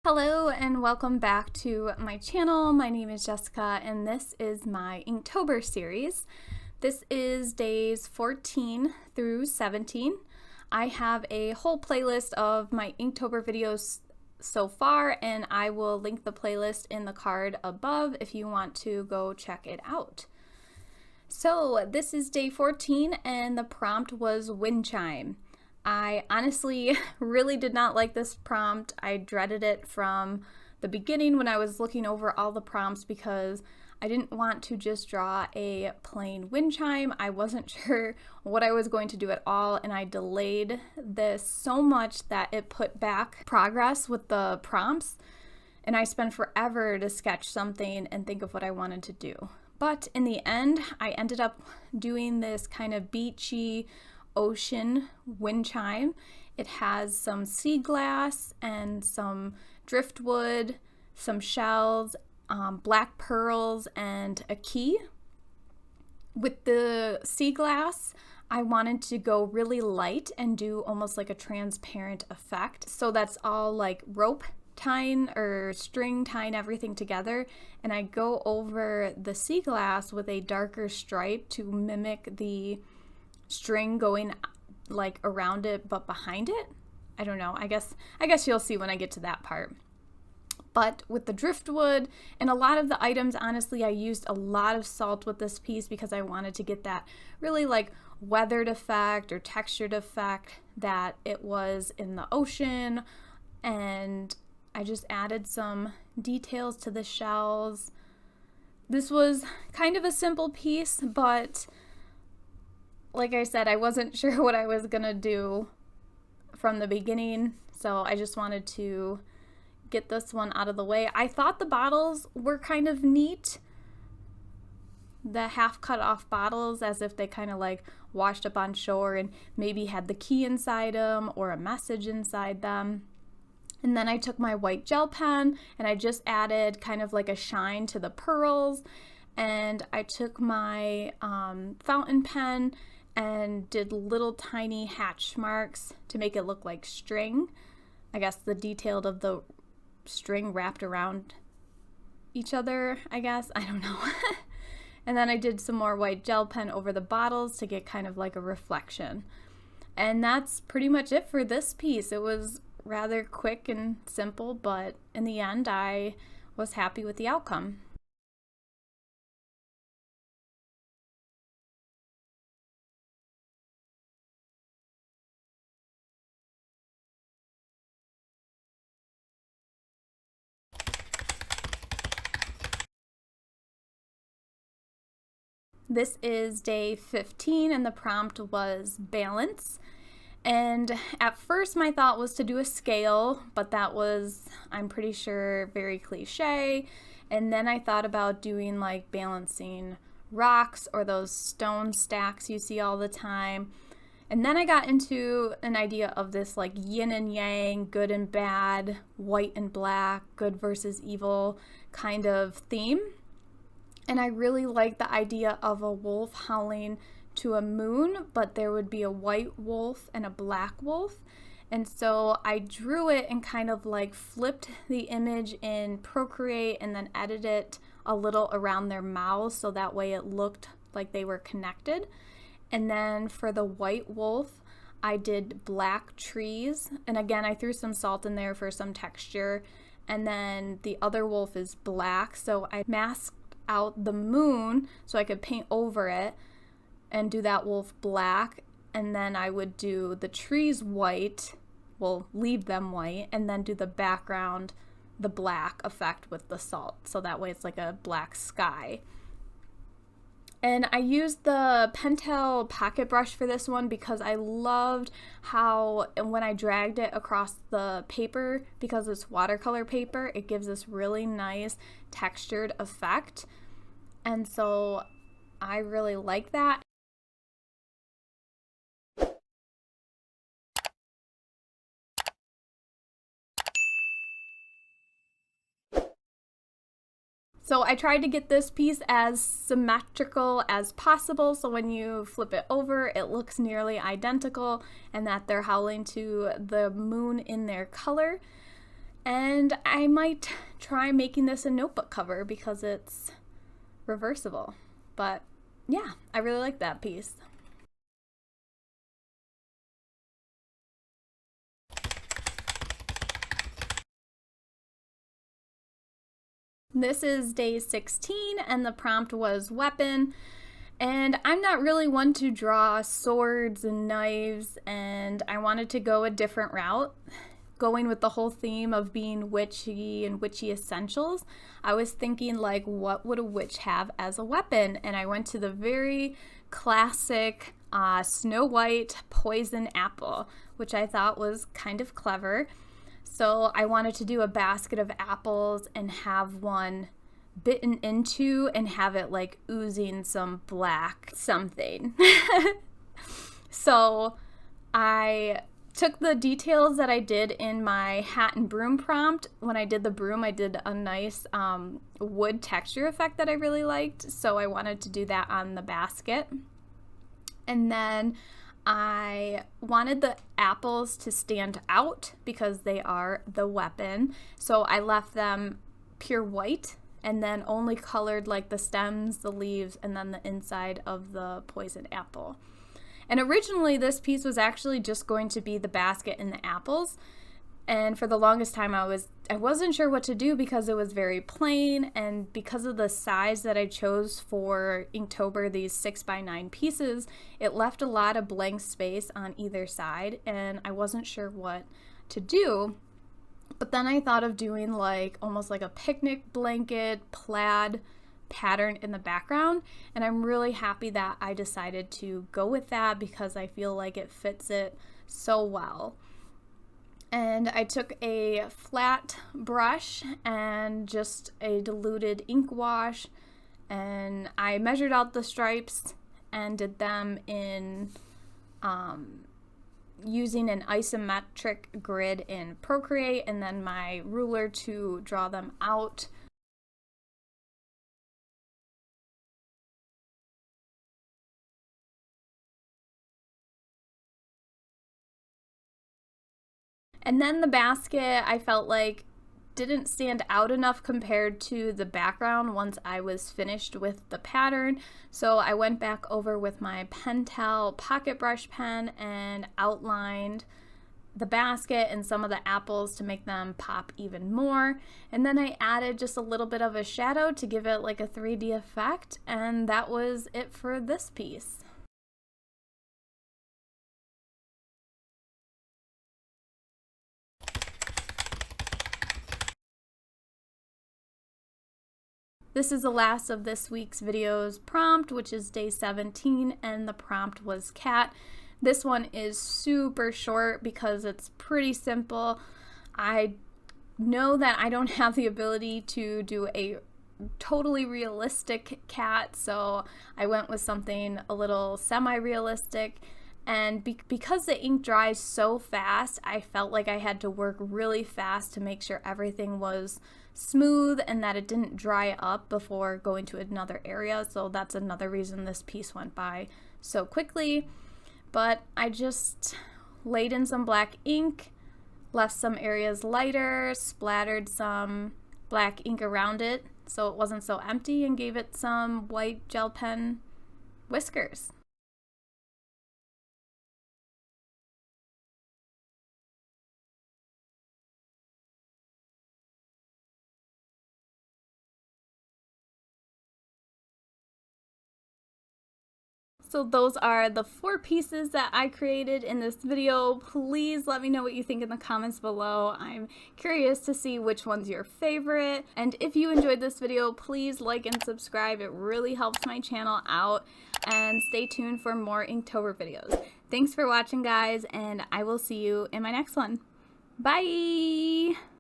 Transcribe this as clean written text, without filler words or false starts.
Hello and welcome back to my channel. My name is Jessica and this is my Inktober series. This is days 14 through 17. I have a whole playlist of my Inktober videos so far and I will link the playlist in the card above if you want to go check it out. So this is day 14 and the prompt was Windchime. I honestly really did not like this prompt. I dreaded it from the beginning when I was looking over all the prompts because I didn't want to just draw a plain wind chime. I wasn't sure what I was going to do at all, and I delayed this so much that it put back progress with the prompts, and I spent forever to sketch something and think of what I wanted to do. But in the end, I ended up doing this kind of beachy ocean wind chime. It has some sea glass and some driftwood, some shells, black pearls, and a key. With the sea glass, I wanted to go really light and do almost like a transparent effect. So that's all like rope tying or string tying everything together, and I go over the sea glass with a darker stripe to mimic the string going like around it but behind it. I don't know, I guess you'll see when I get to that part. But with the driftwood and a lot of the items, honestly, I used a lot of salt with this piece because I wanted to get that really like weathered effect or textured effect that it was in the ocean, and I just added some details to the shells. This was kind of a simple piece, but like I said, I wasn't sure what I was gonna do from the beginning, so I just wanted to get this one out of the way. I thought the bottles were kind of neat, the half cut off bottles, as if they kind of like washed up on shore and maybe had the key inside them or a message inside them. And then I took my white gel pen and I just added kind of like a shine to the pearls, and I took my fountain pen and did little tiny hatch marks to make it look like string. I guess the detail of the string wrapped around each other, I guess. I don't know. And then I did some more white gel pen over the bottles to get kind of like a reflection. And that's pretty much it for this piece. It was rather quick and simple, but in the end I was happy with the outcome. This is day 15 and the prompt was balance. And at first my thought was to do a scale, but that was, I'm pretty sure, very cliche. And then I thought about doing like balancing rocks or those stone stacks you see all the time. And then I got into an idea of this like yin and yang, good and bad, white and black, good versus evil kind of theme. And I really like the idea of a wolf howling to a moon, but there would be a white wolf and a black wolf. And so I drew it and kind of like flipped the image in Procreate and then edited it a little around their mouths so that way it looked like they were connected. And then for the white wolf, I did black trees. And again, I threw some salt in there for some texture. And then the other wolf is black, so I masked out the moon so I could paint over it and do that wolf black, and then I would do the trees white, well, leave them white, and then do the background the black effect with the salt, so that way it's like a black sky. And I used the Pentel pocket brush for this one because I loved how when I dragged it across the paper, because it's watercolor paper, it gives this really nice textured effect. And so I really like that. So I tried to get this piece as symmetrical as possible, so when you flip it over, it looks nearly identical and that they're howling to the moon in their color. And I might try making this a notebook cover because it's reversible. But yeah, I really like that piece. This is day 16 and the prompt was weapon. And I'm not really one to draw swords and knives, and I wanted to go a different route, going with the whole theme of being witchy and witchy essentials. I was thinking, like, what would a witch have as a weapon? And I went to the very classic Snow White poison apple, which I thought was kind of clever. So I wanted to do a basket of apples and have one bitten into and have it like oozing some black something. So I took the details that I did in my hat and broom prompt. When I did the broom, I did a nice wood texture effect that I really liked, so I wanted to do that on the basket. And then I wanted the apples to stand out because they are the weapon, so I left them pure white and then only colored like the stems, the leaves, and then the inside of the poison apple. And originally this piece was actually just going to be the basket and the apples. And for the longest time I wasn't sure what to do because it was very plain, and because of the size that I chose for Inktober, these 6x9 pieces, it left a lot of blank space on either side and I wasn't sure what to do. But then I thought of doing like almost like a picnic blanket plaid pattern in the background, and I'm really happy that I decided to go with that because I feel like it fits it so well. And I took a flat brush and just a diluted ink wash, and I measured out the stripes and did them in using an isometric grid in Procreate, and then my ruler to draw them out. And then the basket, I felt like didn't stand out enough compared to the background once I was finished with the pattern. So I went back over with my Pentel pocket brush pen and outlined the basket and some of the apples to make them pop even more. And then I added just a little bit of a shadow to give it like a 3D effect, and that was it for this piece. This is the last of this week's video's prompt, which is day 17, and the prompt was cat. This one is super short because it's pretty simple. I know that I don't have the ability to do a totally realistic cat, so I went with something a little semi-realistic. And because the ink dries so fast, I felt like I had to work really fast to make sure everything was smooth and that it didn't dry up before going to another area. So that's another reason this piece went by so quickly. But I just laid in some black ink, left some areas lighter, splattered some black ink around it so it wasn't so empty, and gave it some white gel pen whiskers. So those are the 4 pieces that I created in this video. Please let me know what you think in the comments below. I'm curious to see which one's your favorite. And if you enjoyed this video, please like and subscribe. It really helps my channel out. And stay tuned for more Inktober videos. Thanks for watching, guys, and I will see you in my next one. Bye!